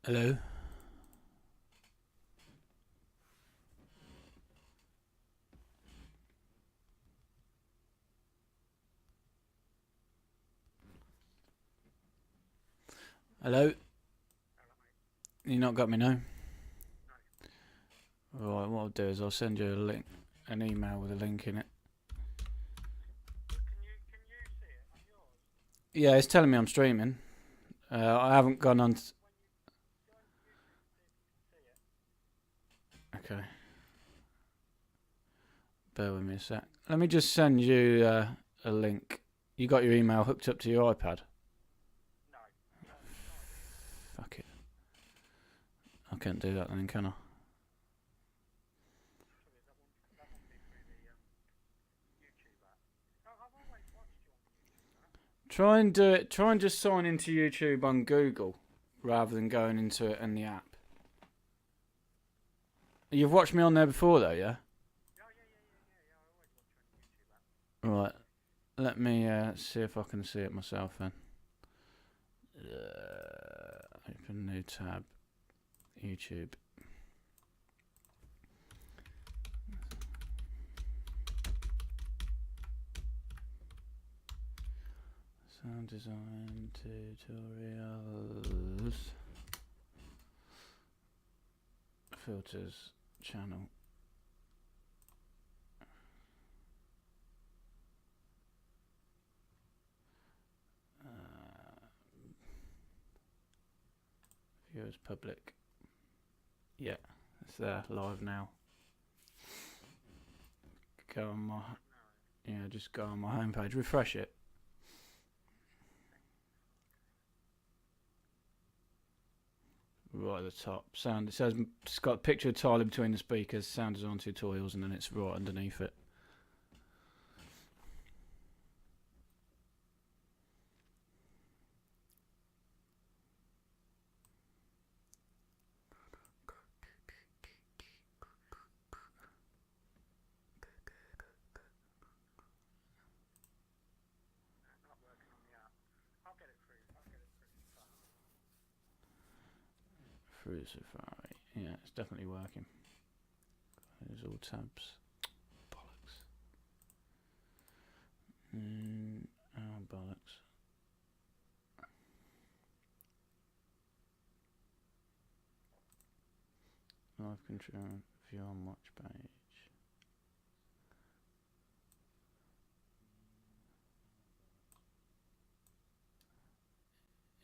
Hello? Hello? You not got me now? Right, what I'll do is I'll send you a link, an email with a link in it. Yeah, it's telling me I'm streaming. I haven't gone on. Okay. Bear with me a sec. Let me just send you a link. You got your email hooked up to your iPad? Fuck it. I can't do that then, can I? Try and do it. Try and just sign into YouTube on Google rather than going into it in the app. You've watched me on there before though, yeah? Right. Let me see if I can see it myself then. Open new tab. YouTube. Sound design tutorials. Filters channel. Viewers public. Yeah, it's there live now. Go on my just go on my homepage. Refresh it. Right at the top. Sound. It says it's got a picture of Tyler between the speakers. Sound design tutorials, and then it's right underneath it. Through Safari. Yeah, it's definitely working. There's all tabs. Bollocks. Oh, bollocks. Live control. View on watch page.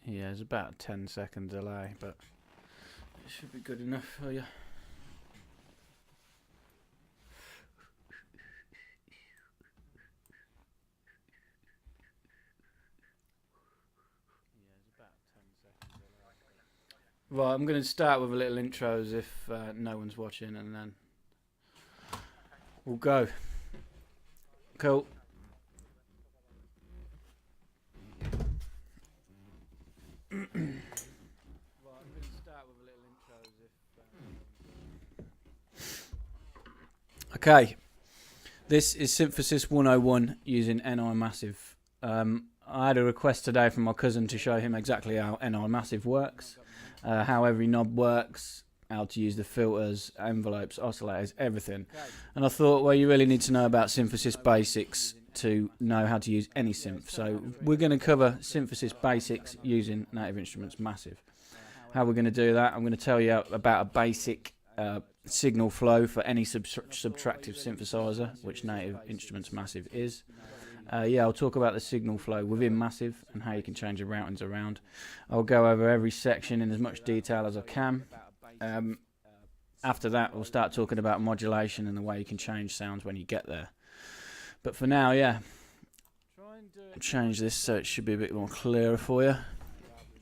Yeah, it's about a 10-second delay, but it should be good enough for you. Right, I'm going to start with a little intro as if no one's watching, and then we'll go. Cool. Okay, this is Synthesis 101 using NI Massive. I had a request today from my cousin to show him exactly how NI Massive works, how every knob works, how to use the filters, envelopes, oscillators, everything. And I thought, well, you really need to know about synthesis basics to know how to use any synth. So we're going to cover synthesis basics using Native Instruments Massive. How we're going to do that, I'm going to tell you about a basic signal flow for any subtractive synthesizer, which Native Instruments Massive is. I'll talk about the signal flow within Massive and how you can change the routings around. I'll go over every section in as much detail as I can. After that, we'll start talking about modulation and the way you can change sounds when you get there. But for now, I'll change this so it should be a bit more clearer for you.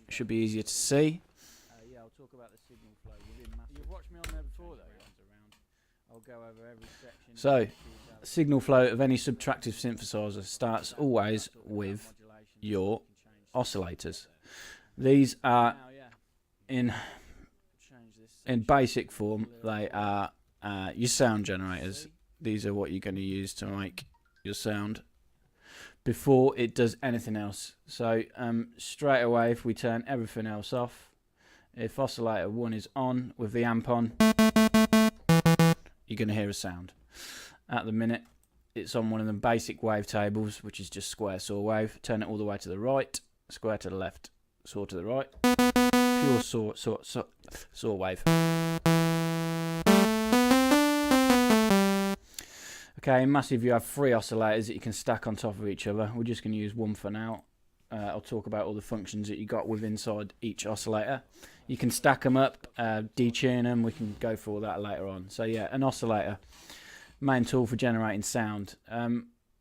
It should be easier to see. I'll talk about the signal flow within Massive. You've watched me on there before, though. I'll go over every section. So, signal flow of any subtractive synthesizer starts always with your oscillators. These are in basic form, they are your sound generators. These are what you're going to use to make your sound before it does anything else. So straight away, if we turn everything else off, If oscillator 1 is on with the amp on, you're going to hear a sound. At the minute, it's on one of the basic wavetables, which is just square saw wave. Turn it all the way to the right, square to the left, saw to the right. Pure saw wave. Okay, in Massive you have 3 oscillators that you can stack on top of each other. We're just going to use one for now. I'll talk about all the functions that you got with inside each oscillator. You can stack them up, detune them. We can go through all that later on. So yeah, an oscillator, main tool for generating sound.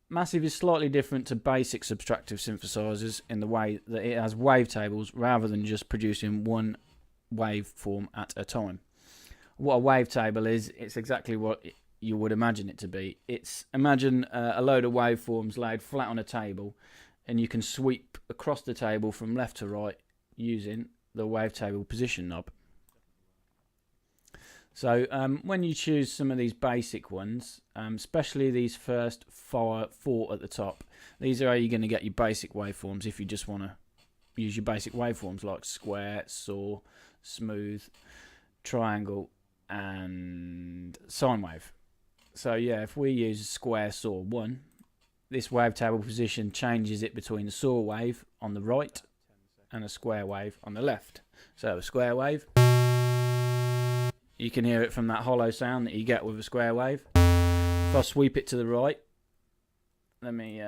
Massive is slightly different to basic subtractive synthesizers in the way that it has wavetables rather than just producing one waveform at a time. What a wavetable is, it's exactly what you would imagine it to be. Imagine a load of waveforms laid flat on a table, and you can sweep across the table from left to right using the wavetable position knob. So when you choose some of these basic ones, especially these first 4 at the top, these are how you're going to get your basic waveforms if you just want to use your basic waveforms like square, saw, smooth, triangle and sine wave. So yeah, if we use square saw 1, this wavetable position changes it between a saw wave on the right and a square wave on the left. So a square wave, you can hear it from that hollow sound that you get with a square wave. If I sweep it to the right, let me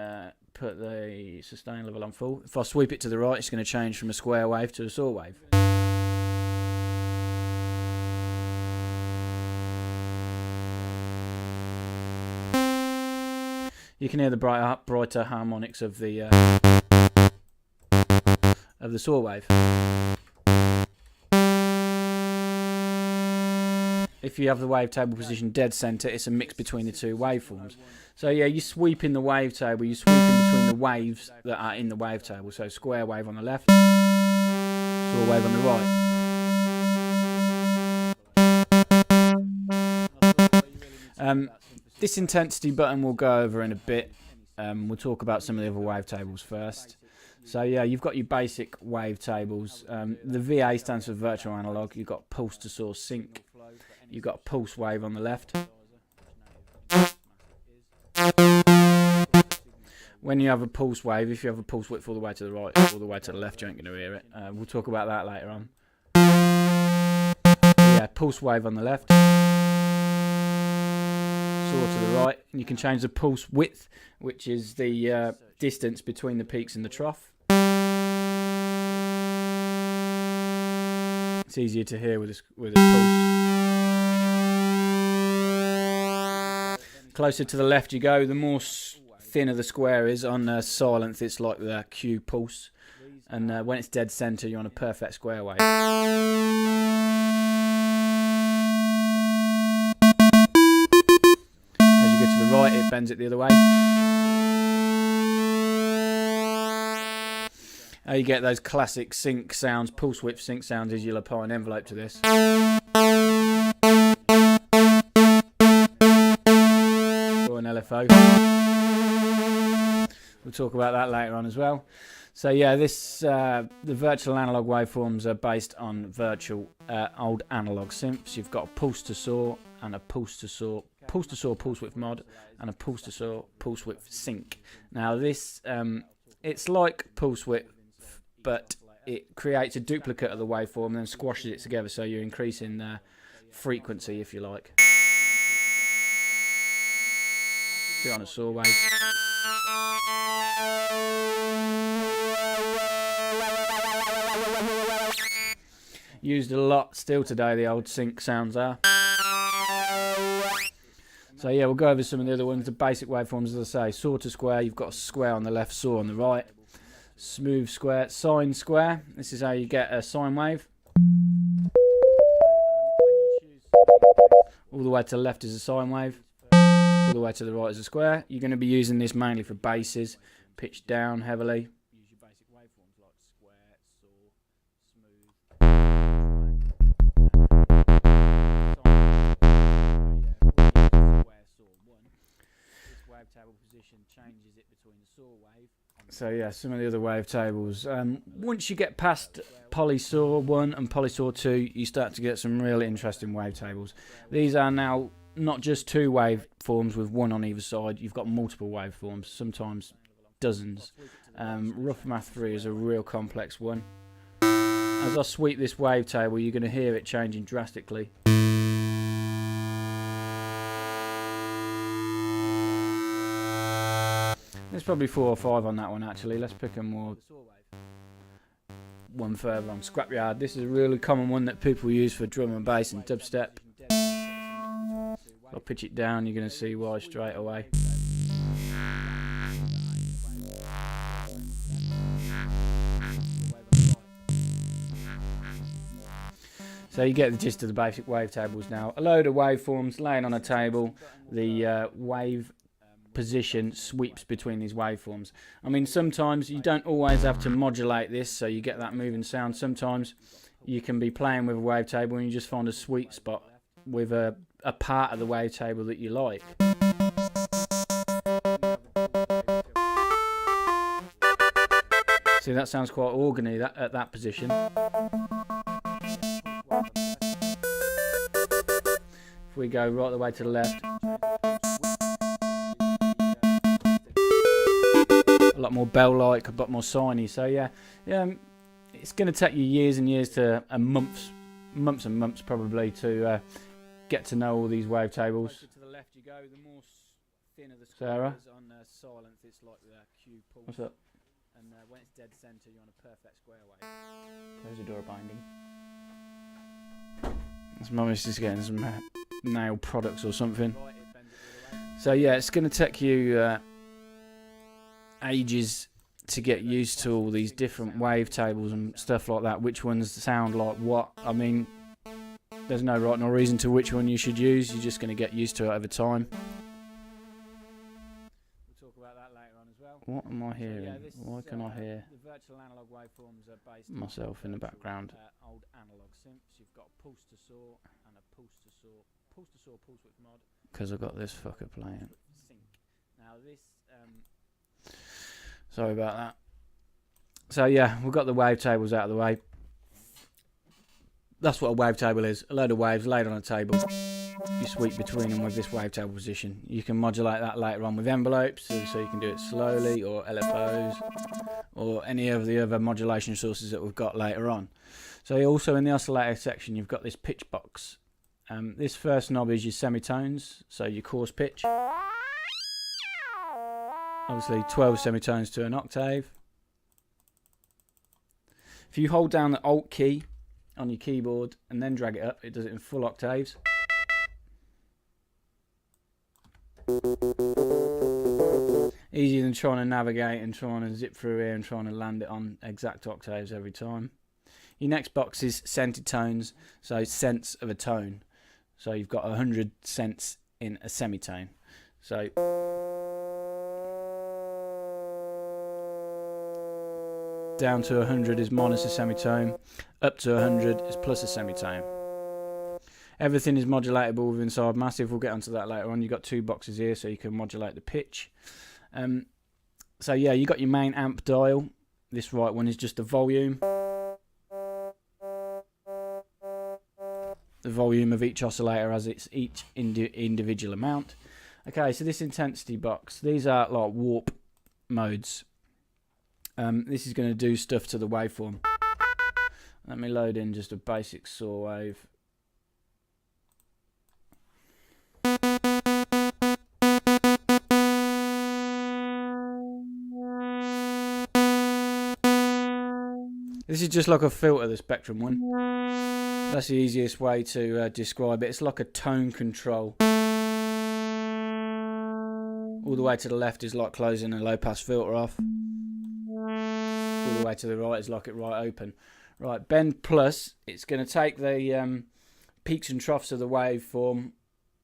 put the sustain level on full. If I sweep it to the right, it's going to change from a square wave to a saw wave. You can hear the brighter harmonics of the saw wave. If you have the wavetable position dead center, it's a mix between the 2 waveforms. So yeah, you're sweeping the wavetable, you're sweeping between the waves that are in the wavetable. So square wave on the left, saw wave on the right. This intensity button we'll go over in a bit. We'll talk about some of the other wavetables first. So yeah, you've got your basic wavetables. The VA stands for virtual analog. You've got pulse to source sync. You've got a pulse wave on the left. When you have a pulse wave, if you have a pulse width all the way to the right, all the way to the left, you ain't going to hear it. We'll talk about that later on. Yeah, pulse wave on the left. Saw to the right, and you can change the pulse width, which is the distance between the peaks and the trough. It's easier to hear with a pulse. Closer to the left you go, the more thinner the square is. On silent, it's like the Q pulse, and when it's dead center, you're on a perfect square wave. Right, it bends it the other way. You get those classic sync sounds, pulse width sync sounds, as you'll apply an envelope to this. Or an LFO. We'll talk about that later on as well. So yeah, the virtual analog waveforms are based on virtual old analog synths. You've got a pulse to saw and a pulse to saw pulse width mod and a pulse to saw pulse width sync. Now this it's like pulse width, but it creates a duplicate of the waveform and then squashes it together, so you're increasing the frequency, if you like. Do it on a saw wave. Used a lot still today, the old sync sounds are. So yeah, we'll go over some of the other ones. The basic waveforms, as I say, saw to square, you've got a square on the left, saw on the right. Smooth square, sine square, this is how you get a sine wave. All the way to the left is a sine wave, all the way to the right is a square. You're going to be using this mainly for basses, pitched down heavily. position changes it between the saw wave. So yeah, some of the other wavetables. Once you get past Polysaw 1 and Polysaw 2, you start to get some really interesting wavetables. These are now not just two waveforms with one on either side. You've got multiple waveforms, sometimes dozens. Rough Math 3 is a real complex one. As I sweep this wavetable, you're going to hear it changing drastically. There's probably 4 or 5 on that one actually. Let's pick a more one further on Scrapyard. This is a really common one that people use for drum and bass and dubstep. I'll pitch it down, you're going to see why straight away. So you get the gist of the basic wavetables now. A load of waveforms laying on a table. The wave position sweeps between these waveforms. I mean, sometimes you don't always have to modulate this so you get that moving sound. Sometimes you can be playing with a wavetable and you just find a sweet spot with a part of the wavetable that you like. See, that sounds quite organy at that position. If we go right the way to the left, a lot more bell-like, a bit more shiny. So yeah, it's going to take you years and years to months and months probably to get to know all these wavetables. To the left you go, the more thinner the square is on silence, it's like the Q pulse. What's up? And when it's dead centre, you're on a perfect square wave. There's a door binding. This mum's just getting some nail products or something. So yeah, it's going to take you ages to get used to all these different wavetables and stuff like that. Which ones sound like what? I mean, there's no right nor reason to which one you should use. You're just going to get used to it over time. We'll talk about that later on as well. What am I hearing? So, yeah, why can I hear the virtual analog waveforms are based myself in the background? Old analog synths. You've got a pulse to saw and a pulse to saw pulse width mod. Because I've got this fucker playing. Now this. Sorry about that. So yeah, we've got the wavetables out of the way. That's what a wavetable is. A load of waves laid on a table. You sweep between them with this wavetable position. You can modulate that later on with envelopes, so you can do it slowly, or LFOs, or any of the other modulation sources that we've got later on. So also in the oscillator section, you've got this pitch box. This first knob is your semitones, so your coarse pitch. Obviously 12 semitones to an octave. If you hold down the Alt key on your keyboard and then drag it up, it does it in full octaves. Easier than trying to navigate and trying to zip through here and trying to land it on exact octaves every time. Your next box is centered tones, so cents of a tone. So you've got 100 cents in a semitone. So down to 100 is minus a semitone, up to 100 is plus a semitone. Everything is modulatable with inside massive. We'll get onto that later on. You've got 2 boxes here so you can modulate the pitch. So yeah, you got your main amp dial. This right one is just the volume. The volume of each oscillator has its each individual amount. Okay, so this intensity box, these are like warp modes. This is going to do stuff to the waveform. Let me load in just a basic saw wave. This is just like a filter, the Spectrum one. That's the easiest way to describe it. It's like a tone control. All the way to the left is like closing a low pass filter off. All the way to the right is like it right open. Right, bend plus, it's going to take the peaks and troughs of the waveform,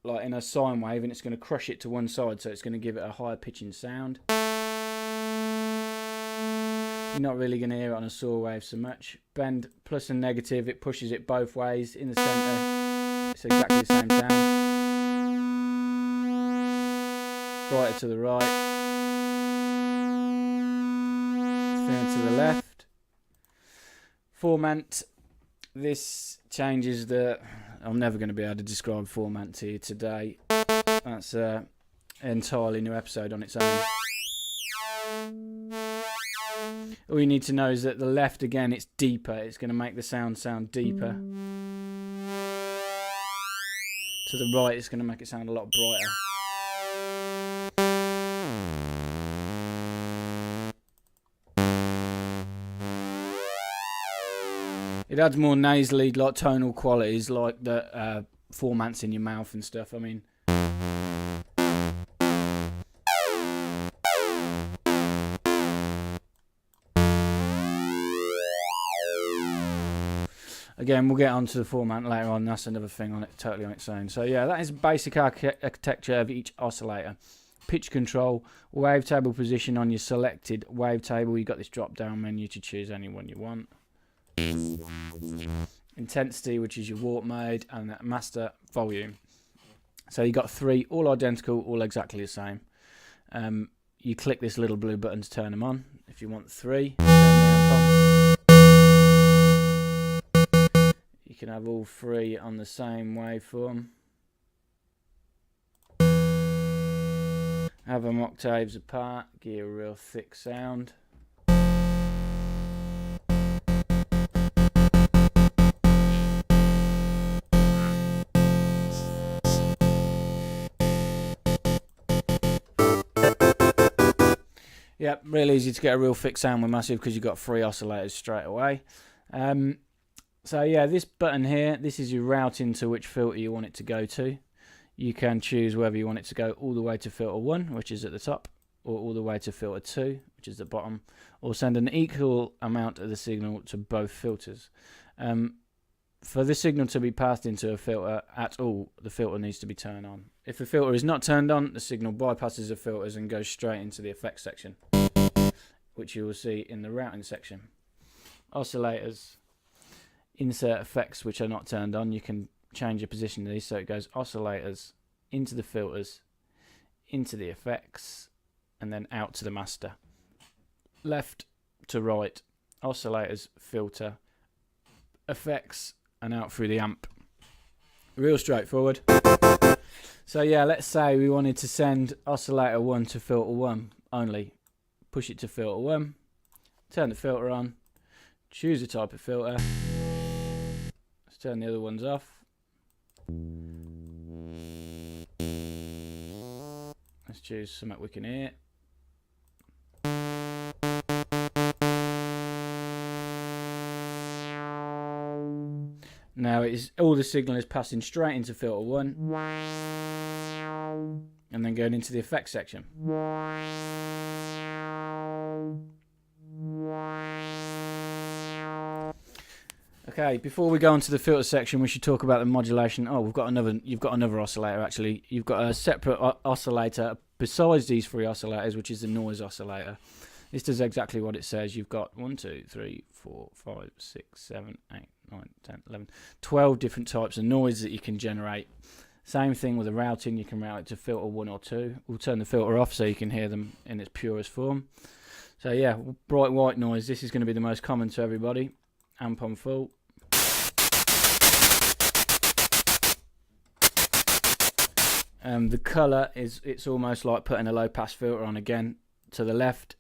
like in a sine wave, and it's going to crush it to one side, so it's going to give it a higher pitching sound. You're not really going to hear it on a saw wave so much. Bend plus and negative, it pushes it both ways. In the centre, it's exactly the same sound. brighter to the right, thinner to the left. Format. This changes the... I'm never going to be able to describe format to you today. That's an entirely new episode on its own. All you need to know is that the left, again, it's deeper. It's going to make the sound deeper. To the right, it's going to make it sound a lot brighter. It adds more nasally, like tonal qualities, like the formats in your mouth and stuff. I mean, again, we'll get onto the format later on. That's another thing on it, totally on its own. So yeah, that is basic architecture of each oscillator. Pitch control, wavetable position on your selected wavetable. You've got this drop-down menu to choose any one you want. Intensity, which is your warp mode, and master volume. So you've got three, all identical, all exactly the same. You click this little blue button to turn them on. If you want three, you can have all three on the same waveform. Have them octaves apart, give you a real thick sound. Yep, really easy to get a real thick sound with Massive because you've got three oscillators straight away. So yeah, this button here, this is your routing to which filter you want it to go to. You can choose whether you want it to go all the way to filter 1, which is at the top, or all the way to filter 2, which is the bottom, or send an equal amount of the signal to both filters. For the signal to be passed into a filter at all, the filter needs to be turned on. If the filter is not turned on, the signal bypasses the filters and goes straight into the effects section, which you will see in the routing section. Oscillators, insert effects which are not turned on. You can change your position of these, so it goes oscillators, into the filters, into the effects, and then out to the master. Left to right, oscillators, filter, effects, and out through the amp. Real straightforward. So yeah, let's say we wanted to send oscillator 1 to filter 1 only. Push it to filter 1, turn the filter on, choose the type of filter, let's turn the other ones off. Let's choose something we can hear. Now all the signal is passing straight into filter 1 and then going into the effects section. Okay, before we go on to the filter section, we should talk about the modulation. Oh, you've got another oscillator actually. You've got a separate oscillator besides these three oscillators, which is the noise oscillator. This does exactly what it says. You've got 1, 2, 3, 4, 5, 6, 7, 8, 9, 10, 11, 12 different types of noise that you can generate. Same thing with the routing. You can route it to filter 1 or 2. We'll turn the filter off so you can hear them in its purest form. So yeah, bright white noise. This is going to be the most common to everybody. Amp on full. The colour is, it's almost like putting a low pass filter on again. To the left.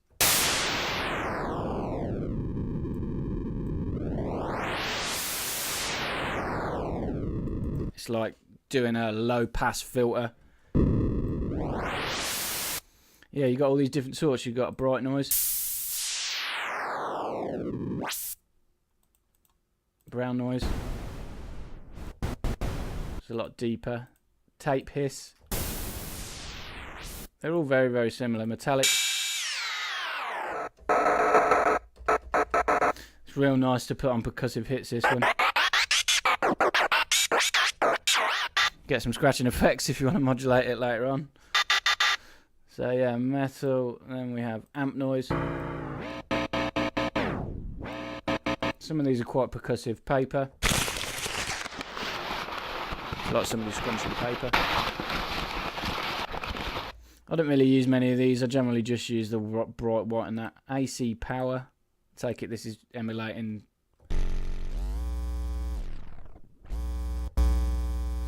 It's like doing a low pass filter. Yeah, you got all these different sorts. You've got a bright noise, brown noise, it's a lot deeper, tape hiss. They're all very, very similar. Metallic. It's real nice to put on percussive hits, this one. Get some scratching effects if you want to modulate it later on. So yeah, metal. Then we have amp noise. Some of these are quite percussive. Paper. Like somebody scrunching paper. I don't really use many of these. I generally just use the bright white and that. AC power. Take it this is emulating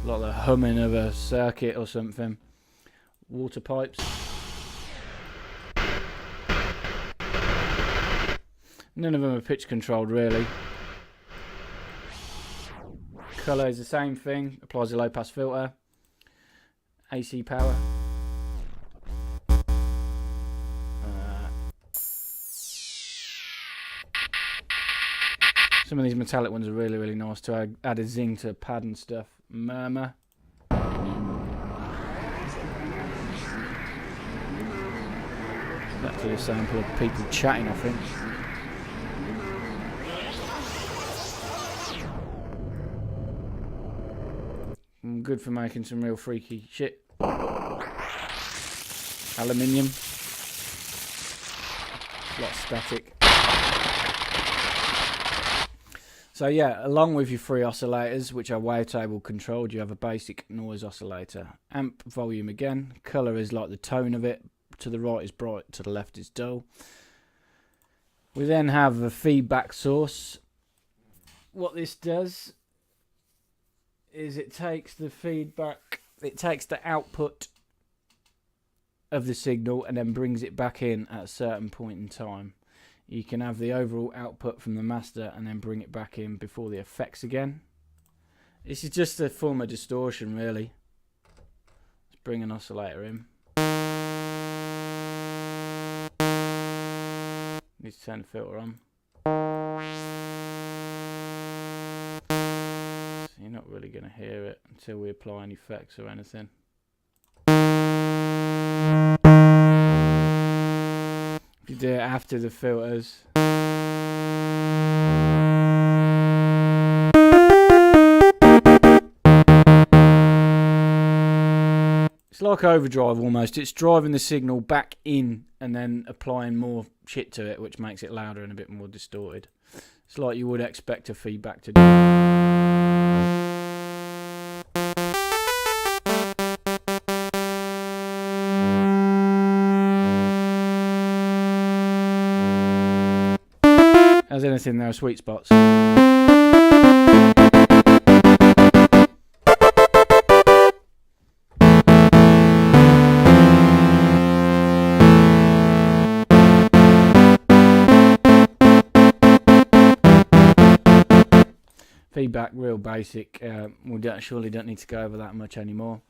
like the humming of a circuit or something. Water pipes. None of them are pitch controlled really. Colour is the same thing. Applies a low pass filter. AC power. Some of these metallic ones are really, really nice to add a zing to pad and stuff. Murmur. Actually a sample of people chatting, I think. Good for making some real freaky shit. Aluminium. A lot of static. So yeah, along with your three oscillators, which are wavetable controlled, you have a basic noise oscillator. Amp volume again. Colour is like the tone of it. To the right is bright, to the left is dull. We then have a feedback source. What this does is it takes the feedback, it takes the output of the signal and then brings it back in at a certain point in time. You can have the overall output from the master and then bring it back in before the effects again. This is just a form of distortion really. Let's bring an oscillator in. Need to turn the filter on. So you're not really going to hear it until we apply any effects or anything. If you do it after the filters, it's like overdrive almost. It's driving the signal back in and then applying more shit to it, which makes it louder and a bit more distorted. It's like you would expect a feedback to do. As anything, there are sweet spots. Feedback, real basic. We surely don't need to go over that much anymore.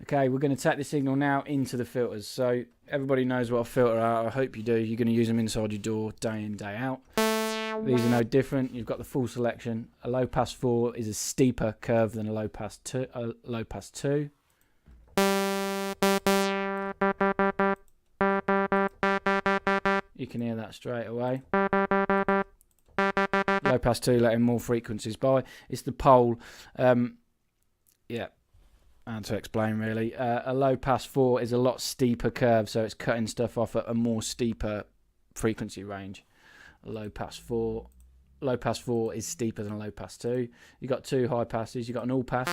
Okay, we're going to take the signal now into the filters. So everybody knows what a filter are. I hope you do. You're going to use them inside your DAW day in, day out. These are no different. You've got the full selection. A low pass 4 is a steeper curve than a low pass 2. You can hear that straight away. Low pass 2 letting more frequencies by. It's the pole. Yeah, and to explain really. A low pass 4 is a lot steeper curve, so it's cutting stuff off at a more steeper frequency range. A low pass 4 is steeper than a low pass 2. You've got two high passes. You've got an all pass.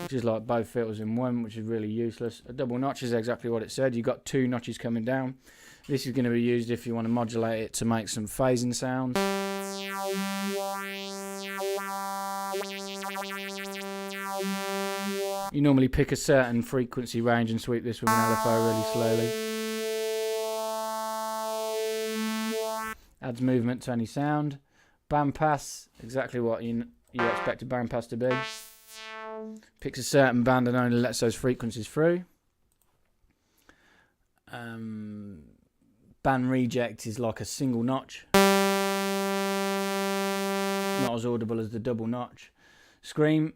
Which is like both filters in one, which is really useless. A double notch is exactly what it said. You've got two notches coming down. This is going to be used if you want to modulate it to make some phasing sounds. You normally pick a certain frequency range and sweep this with an LFO really slowly. Adds movement to any sound. Band pass, exactly what you expect a band pass to be. Picks a certain band and only lets those frequencies through. Band reject is like a single notch. Not as audible as the double notch. Scream,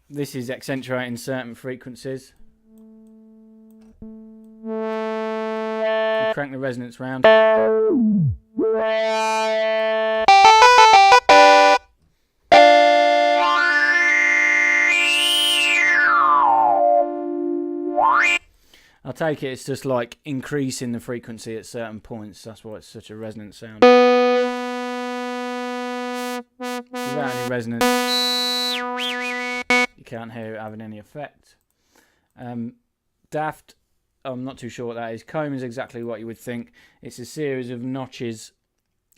this is accentuating certain frequencies. You crank the resonance round. I take it it's just like increasing the frequency at certain points. That's why it's such a resonant sound. resonance. You can't hear it having any effect. Daft, I'm not too sure what that is. Comb is exactly what you would think. It's a series of notches,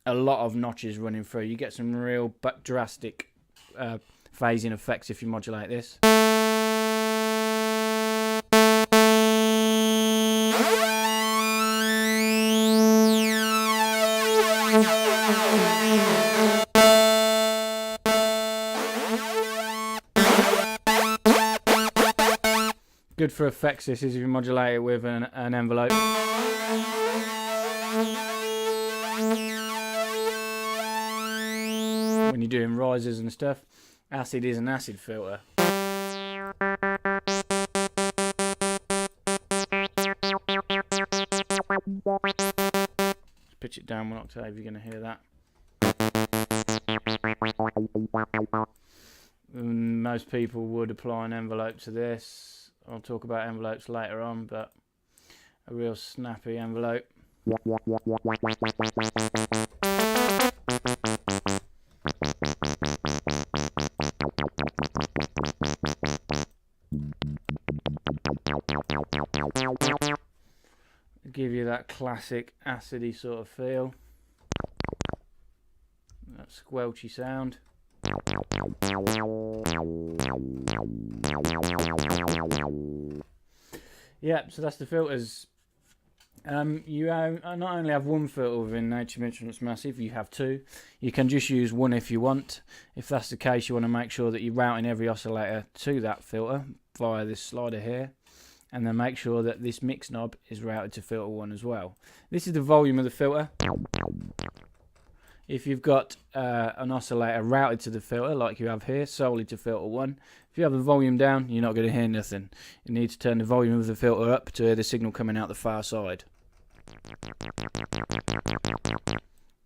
a lot of notches running through. You get some real but drastic phasing effects if you modulate this. Good for effects, this is if you modulate it with an envelope. When you're doing risers and stuff. Acid is an acid filter. Let's pitch it down 1 octave, you're going to hear that. Most people would apply an envelope to this. I'll talk about envelopes later on, but a real snappy envelope. Give you that classic acidy sort of feel. That squelchy sound. Yeah, so that's the filters. You not only have one filter within Nature Instruments Massive, you have two. You can just use one if you want. If that's the case, you want to make sure that you're routing every oscillator to that filter via this slider here, and then make sure that this mix knob is routed to filter 1 as well. This is the volume of the filter. If you've got an oscillator routed to the filter, like you have here, solely to filter 1, if you have the volume down, you're not going to hear nothing. You need to turn the volume of the filter up to hear the signal coming out the far side.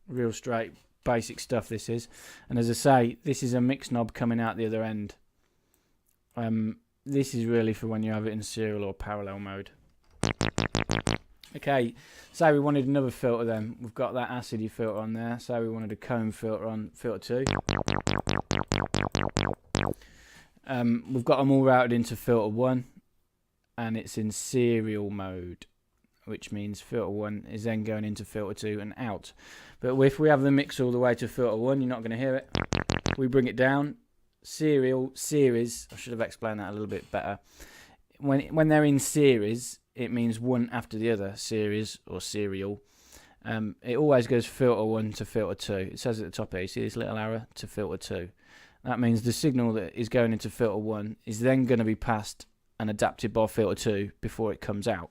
Real straight, basic stuff this is. And as I say, this is a mix knob coming out the other end. This is really for when you have it in serial or parallel mode. Okay, say we wanted another filter then. We've got that acidy filter on there. Say we wanted a comb filter on filter 2. We've got them all routed into filter 1, and it's in serial mode, which means filter 1 is then going into filter 2 and out. But if we have the mix all the way to filter 1, you're not going to hear it. We bring it down. Series, I should have explained that a little bit better. When they're in series, it means one after the other, series or serial. It always goes filter 1 to filter 2. It says at the top here, you see this little arrow, to filter 2. That means the signal that is going into filter 1 is then going to be passed and adapted by filter 2 before it comes out.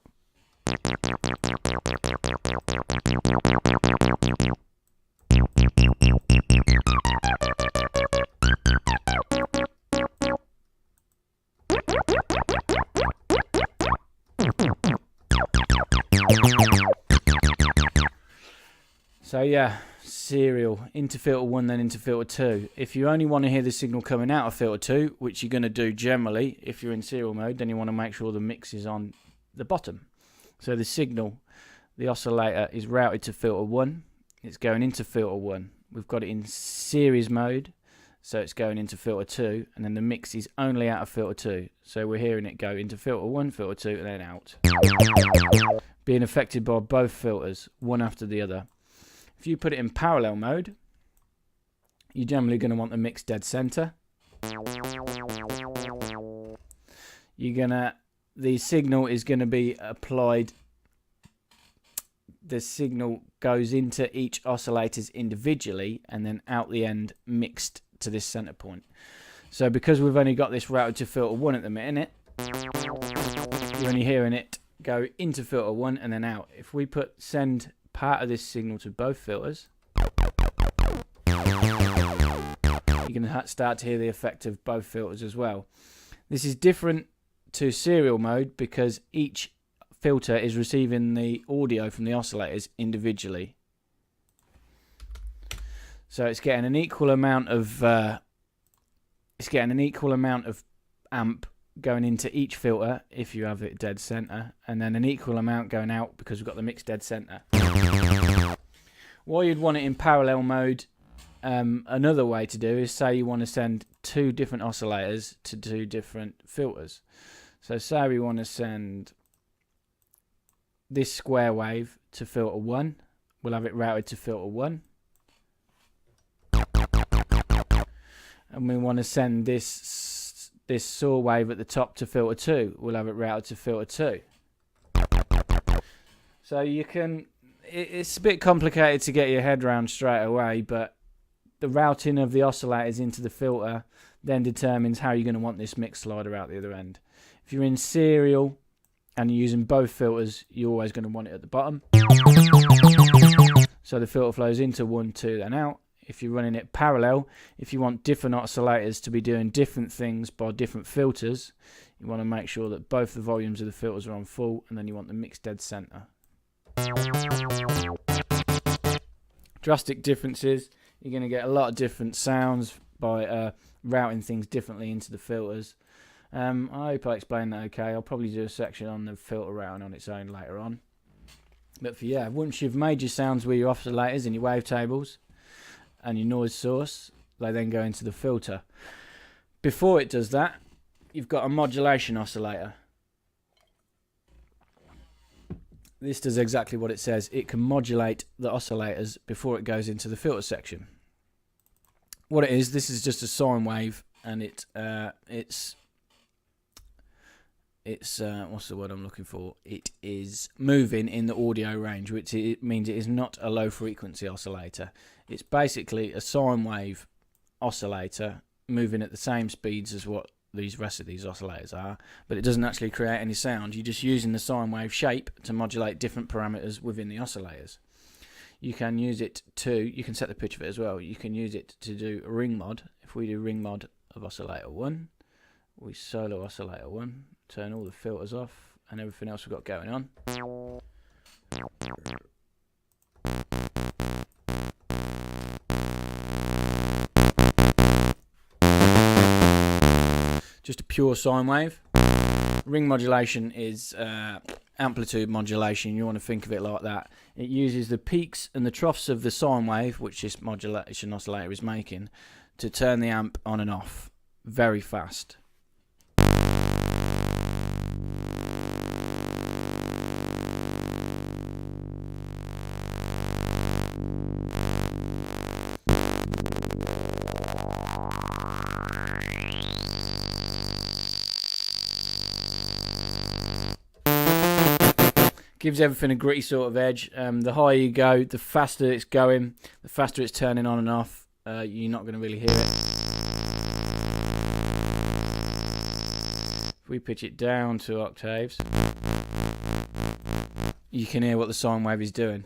So yeah, serial into filter 1, then into filter 2. If you only want to hear the signal coming out of filter 2, which you're going to do generally if you're in serial mode, then you want to make sure the mix is on the bottom. So the signal, the oscillator, is routed to filter 1. It's going into filter 1. We've got it in series mode, so it's going into filter 2, and then the mix is only out of filter 2. So we're hearing it go into filter 1, filter 2, and then out. Being affected by both filters, one after the other. If you put it in parallel mode, you're generally going to want the mix dead center. The signal is going to be applied. The signal goes into each oscillators individually and then out the end mixed to this center point. So because we've only got this routed to filter 1 at the minute, you're only hearing it go into filter 1 and then out. If we send part of this signal to both filters, you can start to hear the effect of both filters as well. This is different to serial mode because each filter is receiving the audio from the oscillators individually. So it's getting an equal amount of amp going into each filter if you have it dead center, and then an equal amount going out because we've got the mix dead center. Why you'd want it in parallel mode another way to do is, say you want to send 2 different oscillators to 2 different filters. So say we want to send this square wave to filter 1, we'll have it routed to filter 1. And we want to send this saw wave at the top to filter 2, we'll have it routed to filter 2. So you can, it's a bit complicated to get your head around straight away, but the routing of the oscillators into the filter then determines how you're going to want this mix slider out the other end. If you're in serial and you're using both filters, you're always going to want it at the bottom, so the filter flows into 1, 2, then out. If you're running it parallel, if you want different oscillators to be doing different things by different filters, you want to make sure that both the volumes of the filters are on full, and then you want the mix dead center. Drastic differences. You're going to get a lot of different sounds by routing things differently into the filters. I hope I explained that okay. I'll probably do a section on the filter routing on its own later on. But for once you've made your sounds with your oscillators and your wavetables and your noise source, they then go into the filter. Before it does that, you've got a modulation oscillator. This does exactly what it says. It can modulate the oscillators before it goes into the filter section. What it is, this is just a sine wave, and it's what's the word I'm looking for? It is moving in the audio range, which it means it is not a low frequency oscillator. It's basically a sine wave oscillator moving at the same speeds as what these rest of these oscillators are, but it doesn't actually create any sound. You're just using the sine wave shape to modulate different parameters within the oscillators. You can use it to, you can set the pitch of it as well. You can use it to do a ring mod. If we do ring mod of oscillator 1, we solo oscillator 1, turn all the filters off and everything else we've got going on. Just a pure sine wave. Ring modulation is amplitude modulation. You want to think of it like that. It uses the peaks and the troughs of the sine wave, which this modulation oscillator is making, to turn the amp on and off very fast. Gives everything a gritty sort of edge. The higher you go, the faster it's going, the faster it's turning on and off. You're not going to really hear it. If we pitch it down 2 octaves, you can hear what the sine wave is doing.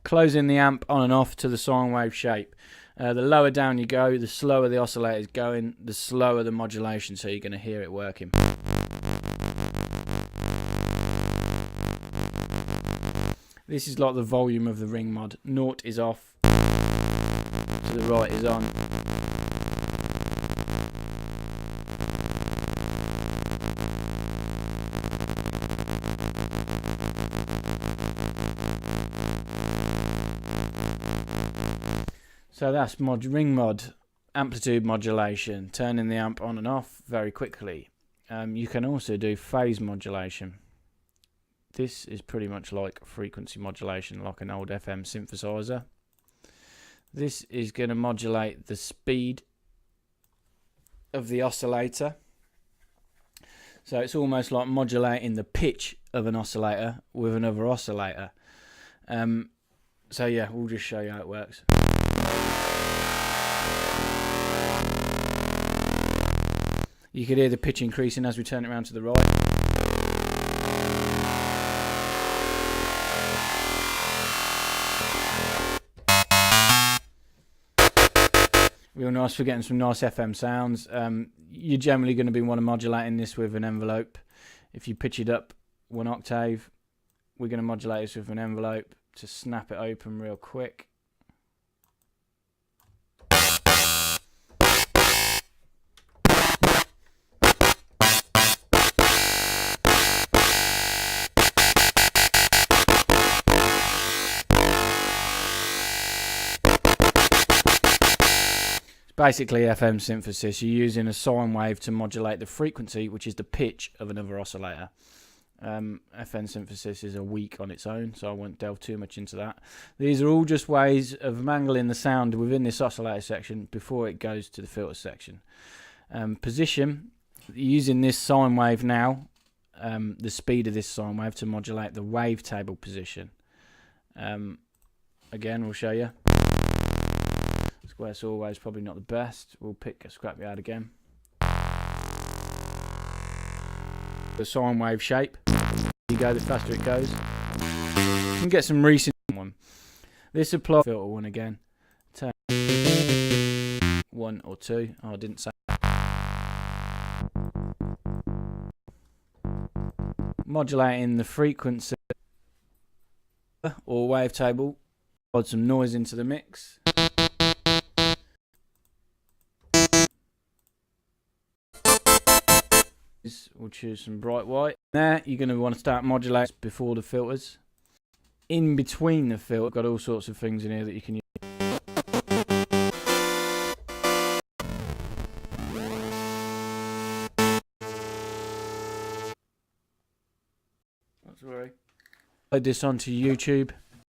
Closing the amp on and off to the sine wave shape. The lower down you go, the slower the oscillator is going, the slower the modulation, so you're going to hear it working. This is like the volume of the ring mod. 0 is off, to the right is on. So that's ring mod, amplitude modulation, turning the amp on and off very quickly. You can also do phase modulation. This is pretty much like frequency modulation, like an old FM synthesizer. This is going to modulate the speed of the oscillator. So it's almost like modulating the pitch of an oscillator with another oscillator. So yeah, we'll just show you how it works. You can hear the pitch increasing as we turn it around to the right. Real nice for getting some nice FM sounds. You're generally going to be modulating this with an envelope. If you pitch it up 1 octave, we're going to modulate this with an envelope to snap it open real quick. Basically FM synthesis. You're using a sine wave to modulate the frequency, which is the pitch of another oscillator. FM synthesis is a weak on its own, so I won't delve too much into that. These are all just ways of mangling the sound within this oscillator section before it goes to the filter section. Position, using this sine wave now, the speed of this sine wave to modulate the wavetable position. Again, we'll show you. Square saw wave's probably not the best. We'll pick a scrapyard again. The sine wave shape. You go, the faster it goes. You can get some recent one. This applies filter one again. Turn 1 or 2. Oh, I didn't say. Modulating the frequency or wavetable. Add some noise into the mix. We'll choose some bright white. There, you're going to want to start modulating before the filters. In between the filter, got all sorts of things in here that you can use. Not to worry. Load this onto YouTube.